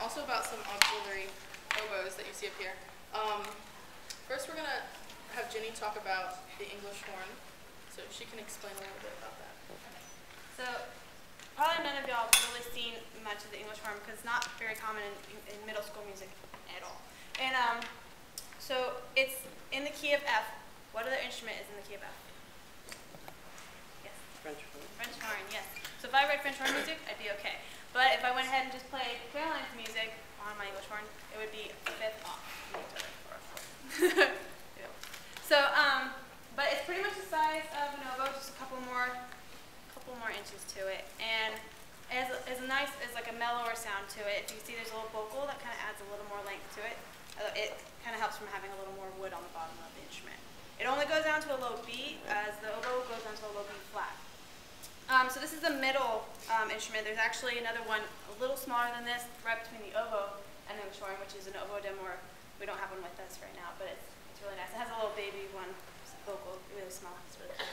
also about some auxiliary oboes that you see up here. First we're going to have Ginny talk about the English horn, so she can explain a little bit about that. So probably none of y'all have really seen much of the English horn because it's not very common in middle school music at all. And so it's in the key of F. What other instrument is in the key of F? Yes? French horn. French horn, yes. So if I read French horn music, I'd be okay. But if I went ahead and just played Caroline's music on my English horn, it would be a fifth off. So, but it's pretty much the size of an oboe, just a couple more inches to it, and as like a mellower sound to it. If you see, there's a little vocal that kind of adds a little more length to it. It kind of helps from having a little more wood on the bottom of the instrument. It only goes down to a low B, as the oboe goes down to a low B flat. So this is the middle instrument. There's actually another one a little smaller than this, right between the oboe and the horn, which is an oboe d'amore. We don't have one with us right now, but it's really nice. It has a little baby one, vocal, really small. It's really cool.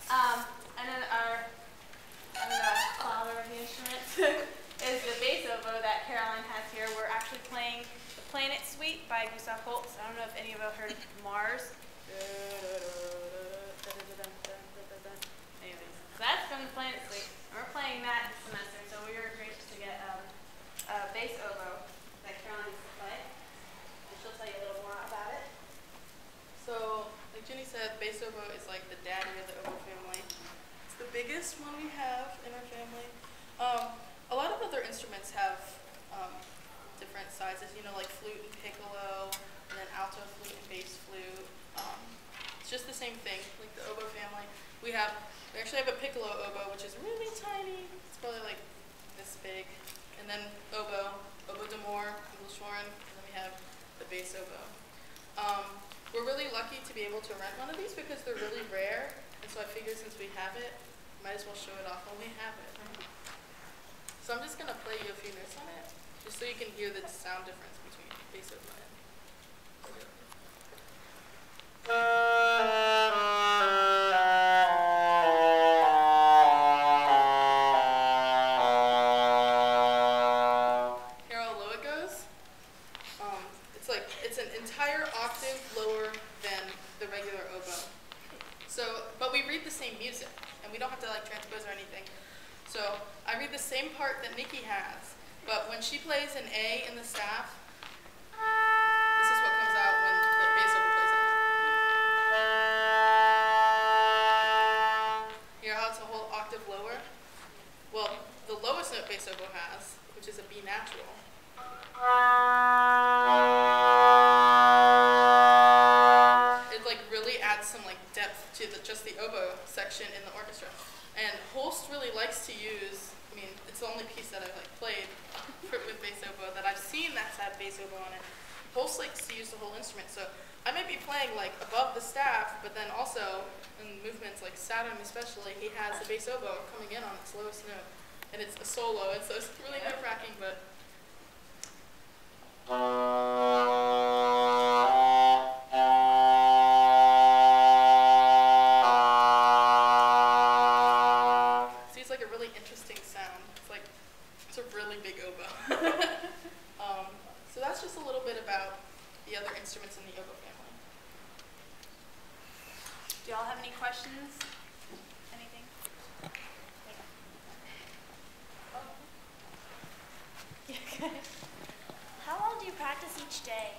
And then the father of the instrument is the bass oboe that Caroline has here. We're actually playing the Planet Suite by Gustav Holst. I don't know if any of you have heard of Mars. Anyways, so that's from the Planet Suite. And we're playing that this semester, so we were gracious to get a bass oboe that Caroline used to play. And she'll tell you a little more about it. So, like Ginny said, bass oboe is like the daddy of the oboe family. It's the biggest one we have in our family. A lot of other instruments have different sizes, you know, like flute and piccolo, and then alto flute and bass flute. It's just the same thing, like the oboe family. We actually have a piccolo oboe, which is really tiny. It's probably like this big. And then oboe d'amore, English horn, and then we have the bass oboe. We're really lucky to be able to rent one of these because they're really rare, and so I figured since we have it, might as well show it off when we have it. So I'm just going to play you a few notes on it, just so you can hear the sound difference between bass oboe and Hear how low it goes? It's an entire octave lower than the regular oboe. So, but we read the same music, and we don't have to like transpose or anything. So I read the same part that Nikki has, but when she plays an A in the staff, this is what comes out when the bass oboe plays it. Hear how it's a whole octave lower? Well, the lowest note bass oboe has, which is a B natural, it like really adds some like depth to just the oboe section in the orchestra. And Holst really likes to use, I mean, it's the only piece that I've like played with bass oboe that I've seen that's had bass oboe on it. Holst likes to use the whole instrument, so I might be playing like above the staff, but then also in movements like Saturn especially, he has the bass oboe coming in on its lowest note, and it's a solo, and so it's really nerve-wracking, but see, it's like a really interesting sound. It's a really big oboe. So that's just a little bit about the other instruments in the oboe family. Do y'all have any questions? Anything? Yeah, go ahead. How long do you practice each day?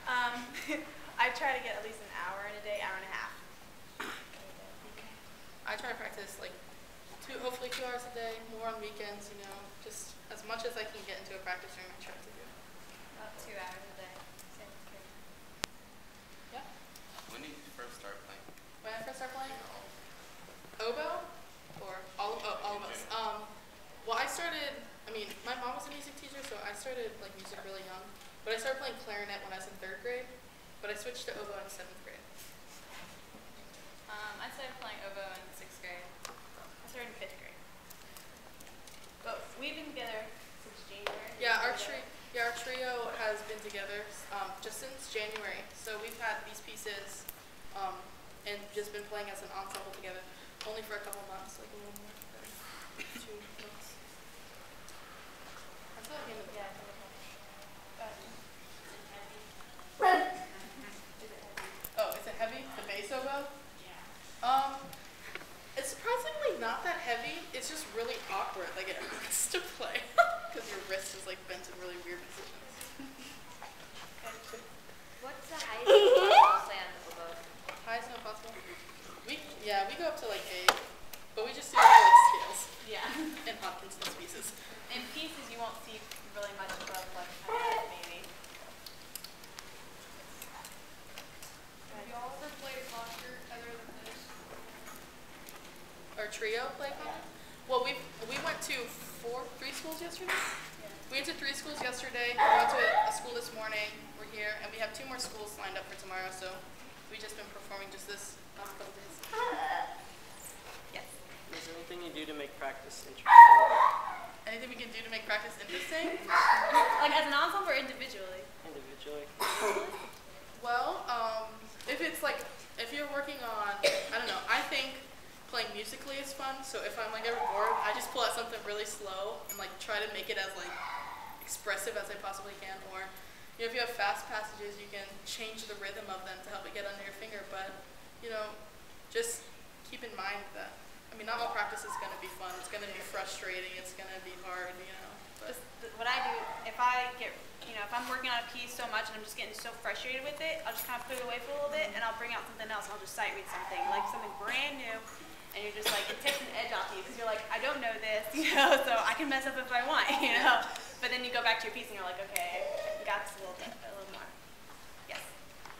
I try to get at least an hour in a day, hour and a half. I try to practice like hopefully 2 hours a day, more on weekends, you know, just as much as I can get into a practice room, I try to do. About 2 hours a day. Same thing. Yeah. When did you first start playing? When I first started playing? Oboe? Or all of us. Well, my mom was a music teacher, so I started like music really young. But I started playing clarinet when I was in 3rd grade, but I switched to oboe in 7th grade. I started playing oboe in 6th grade. I started in 5th grade. But we've been together since January. Yeah, our trio has been together just since January. So we've had these pieces and just been playing as an ensemble together, only for a couple months, like a little more than 2 months. That's wrist is like bent in really weird positions. What's the highest possible play on the oboe? Highest note possible? We go up to like A, but we just do like scales Yeah. and Hopkinson's pieces. In pieces, you won't see really much above like a minute, maybe. Have y'all ever played a concert other than this? Our trio play concert? Well, we went to three schools yesterday. We went to 3 schools yesterday. We went to a school this morning. We're here, and we have 2 more schools lined up for tomorrow. So we've just been performing just this last couple days. Yes. Is there anything you do to make practice interesting? Anything we can do to make practice interesting? Like as an ensemble or individually? Individually. Well, if you're working on, I don't know, I think playing musically is fun. So if I'm like ever bored, I just pull out something really slow and like try to make it as like expressive as I possibly can. Or if you have fast passages, you can change the rhythm of them to help it get under your finger. But just keep in mind that not all practice is going to be fun. It's going to be frustrating. It's going to be hard. But What I do, if I get, if I'm working on a piece so much and I'm just getting so frustrated with it, I'll just kind of put it away for a little bit and I'll bring out something else and I'll just sight read something, like something brand new, and you're just like, it takes an edge off you because you're like, I don't know this, so I can mess up if I want, But then you go back to your piece and you're like, okay, I got this a little more. Yes.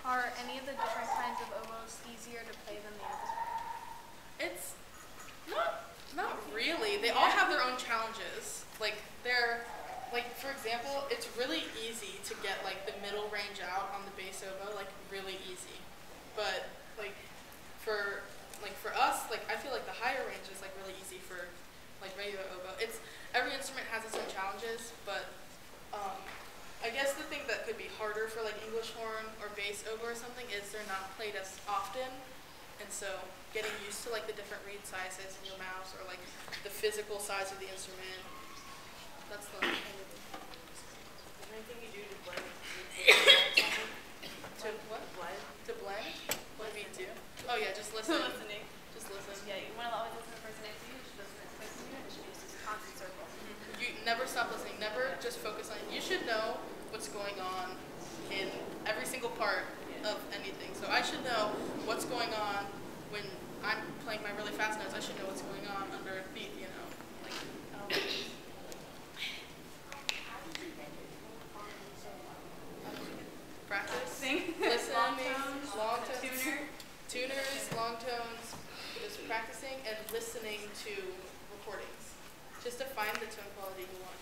Are any of the different kinds of oboes easier to play than the others? it's not really. They all have their own challenges. For example, it's really easy to get like the middle range out on the bass oboe, like really easy. But for us, I feel like the higher range is like really easy for like regular oboe. Every instrument has its own challenges, but I guess the thing that could be harder for like English horn or bass oboe or something is they're not played as often, and so getting used to like the different reed sizes in your mouth or like the physical size of the instrument. That's the only thing. Is there anything you do to blend? To what? Blend? To blend? What do we do? Oh yeah, just listen. Listening. Just listen. Yeah, you want to always listen to the person next to you. You should listen to the person next to you. It should be just a constant circle. You never stop listening. Never just focus on it. You should know what's going on in every single part of anything. So I should know what's going on when I'm playing my really fast notes. I should know what's going on underneath, Practice. Listen. Long tones. Tuners, long tones. Just practicing and listening to recordings. Just to find the tone quality you want.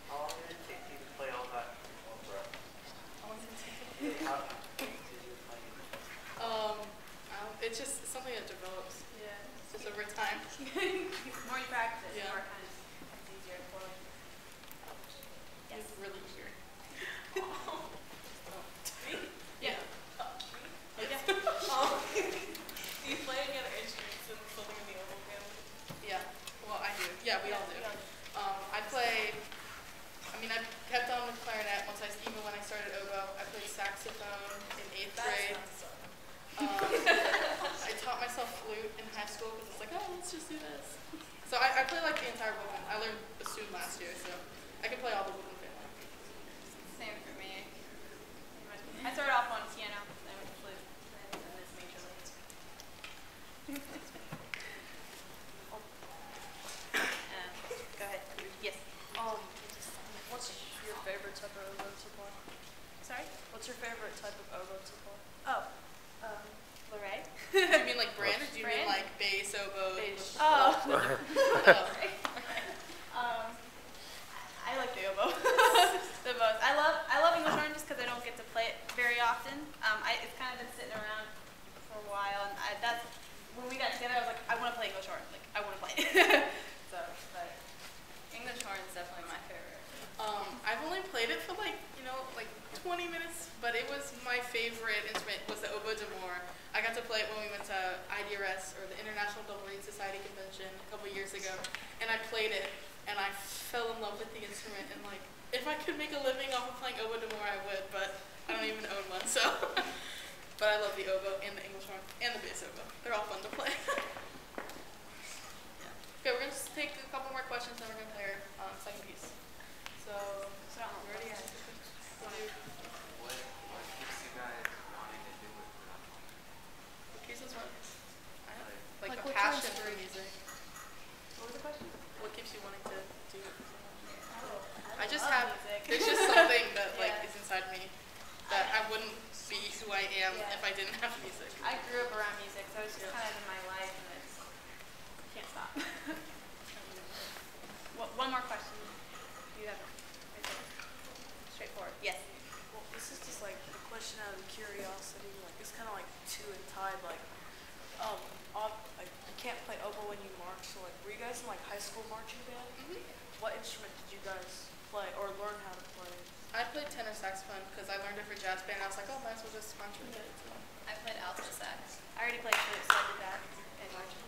How long did it take you to play all that? It's just something that develops. Yeah. It's just over time. The more you practice, the Yeah. more kind of it's easier for you. Yes. It's really easier. Yeah. Yes. Do you play any other instruments than something in the oboe family? Yeah. Well, I do. Yeah, we all do. I kept on with clarinet even when I started oboe. I played saxophone in 8th grade. I taught myself flute in high school because it's like, oh, let's just do this. So I play like the entire woodwind. I learned bassoon last year, so I can play all the woodwind family. Same for me. I started off on piano, then I went to flute, and then this majorly. Go ahead. Yes. What's your favorite type of oboe to play? Sorry? What's your favorite type of oboe to play? Oh. Lorraine? Do you mean like brand or do you mean Brand? like bass, oboe? Bass. Oh. Oh. I like the oboe. The most. I love English horn just because I don't get to play it very often. It's kind of been sitting around for a while, and that's when we got together. I was like, I want to play English horn. Like, I want to play it. But English horn is definitely my favorite. I've only played it for like 20 minutes, but it was my favorite instrument was the oboe d'amore. I got to play it when we went to IDRS, or the International Double Reed Society Convention, a couple years ago, and I played it, and I fell in love with the instrument, and like, if I could make a living off of playing oboe d'amore, I would, but I don't even own one, so. But I love the oboe and the English horn and the bass oboe. They're all fun to play. Yeah. Okay, we're gonna just take a couple more questions, then we're gonna play our second piece. So, So I don't know. we already had. What keeps you guys wanting to do it for that long? What keeps us what? I don't know. Like Like a what's passion your for music. What was the question? What keeps you wanting to do it for so long? I just love have, music. there's just something that like Yeah. is inside me that I wouldn't be who I am Yeah. if I didn't have music. I grew up around music, so it's just Yeah. kind of in my life, and it's can't stop. One more question. You have it. Right there. Straightforward. Yes. Well, this is just like a question out of curiosity. Like it's kind of like two and tied. Like, I can't play oboe when you march. So like, were you guys in like high school marching band? What instrument did you guys play or learn how to play? I played tenor saxophone because I learned it for jazz band. I was like, oh, might as well just march with it. So. I played alto sax. I already played flute, so I did that in marching.